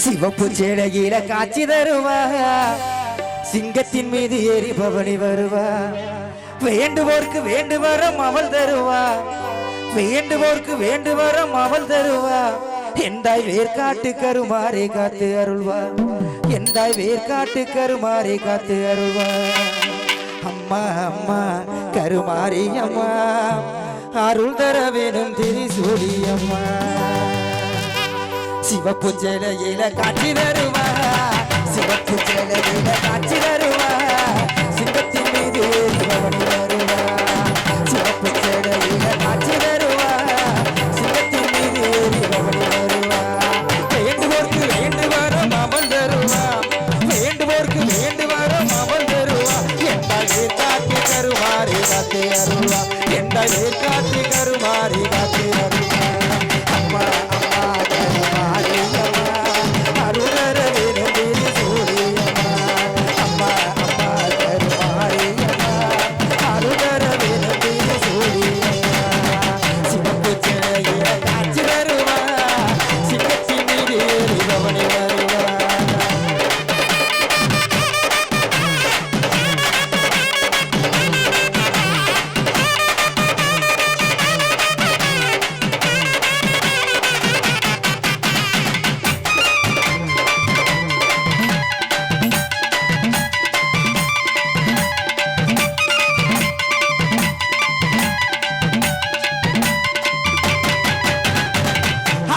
சிவப்பு சேடையில காட்சி தருவா, சிங்கத்தின் மீது ஏறி பவனி வருவா. வேண்டுவோர்க்கு வேண்டு வரம் அவள் தருவா, வேண்டுவோர்க்கு வேண்டு வரம் அவள் தருவா. எந்தாய் வேர்காட்டு கருமாறே காத்து அருள்வா, எந்தாய் வேர்காட்டு கருமாறே காத்து அருள்வா. அம்மா அம்மா கருமாரி அம்மா, அருள் தர வேணும் திரிசூலி அம்மா. சிவப்பு சேலையில காட்சி தருவா, சிவப்பு சேலையில காட்சி தருவா. சிங்கத்தின் மீது ஏறி பவனி வருவா. சிவப்பு சேலையில காட்சி தருவா, சிங்கத்தின் மீது ஏறி பவனி வருவா. வேண்டுவோர்க்கு வேண்டு வரம் அவள் தருவா, வேண்டுவோர்க்கு வேண்டு வரம் அவள் தருவா. எந்தாய் வேர்காட்டு கருமாறி காத்து அருள்வா, எந்தாய் வேர்காட்டு கருமாறி காத்து அருள்வா. அம்மா அம்மா கருமாரி அம்மா, அருளர வேணும் திரிசூலி அம்மா. அம்மா அம்மா கருமாரி அம்மா, அருளர வேணும் திரிசூலி அம்மா. சிவப்பு சேலையில காட்சி தருவா, சிங்கத்தின் மீது ஏறி பவனி வருவா.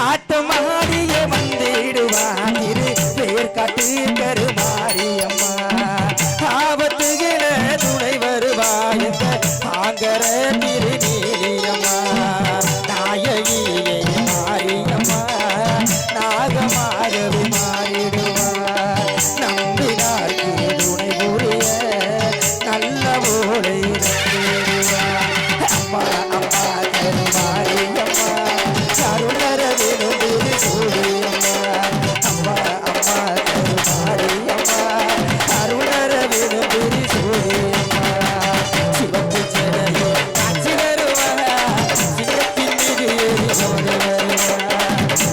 ஆட்டமாடிய வந்திடுவா திரு வேர்காட்டு கருமாரி அம்மா. ஆபத்துகிற துணை வருவா என்ற ஆங்கர திருநீலி அம்மா. நாயகியே மாரியம்மா, நாகமாகவே மாறிடுவா. நம்பினார்க்கு துணை புரிய நல்ல ஓடை நம்பிடுவா. அம்மா அம்மா கருமாரி அம்மா, அருளர வேணும் திரிசூலி அம்மா. அம்மா அம்மா கருமாரி அம்மா, அருளர வேணும் திரிசூலி அம்மா. சிவப்பு சேலையில காட்சி தருவா, சிங்கத்தின் மீது ஏறி பவனி வருவா.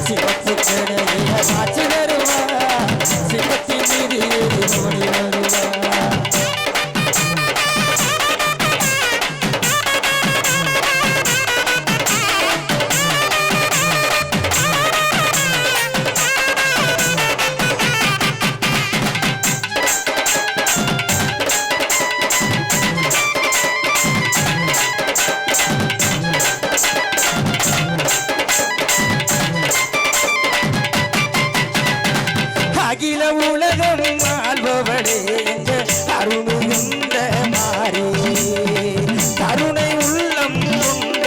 சிவப்பு சேலையில காட்சி தருவா, சிங்கத்தின் மீது ஏறி பவனி வருவா. அகில உலகம் ஆள்பவளே எங்க அருணுகின்ற மாறி, கருணை உள்ளம் கொண்ட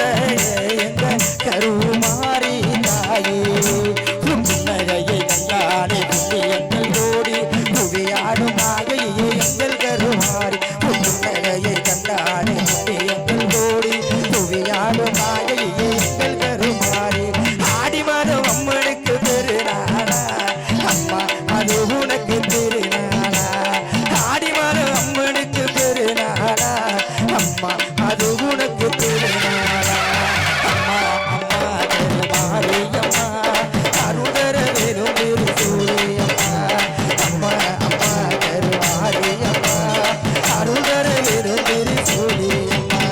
எங்க கருமாரி தாயே. புன்னகையை கண்டாலே புண்ணியங்கள் ஓடி புவியாடும் மாகையே எங்கள் கருமாரி. புன்னகையை கண்டாலே புண்ணியங்கள் ஓடி புவியாடும் மாகையே எங்கள் கருமாரி. ஆடி மாதம் அம்மனுக்கு பெருநாளா அம்மா, அது உனக்கு திருநாளா. ஆடி மாதம் அம்மனுக்கு பெருநாளா அம்மா, அது உனக்கு திருநாளா. அம்மா அம்மா கருமாரி அம்மா, அருளர வேணும் திரிசூலி அம்மா. அம்மா அம்மா கருமாரி அம்மா, அருளர வேணும் திரிசூலி அம்மா.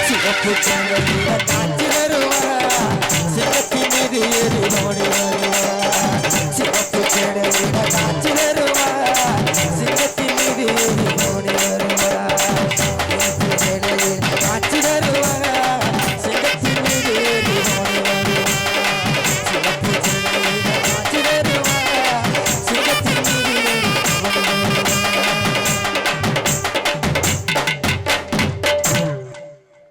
சிவப்பு சேலையில காட்சி தருவா, சிங்கத்தின் மீது ஏறி ஓடி வருவா. சிவப்பு சேலையில காட்சி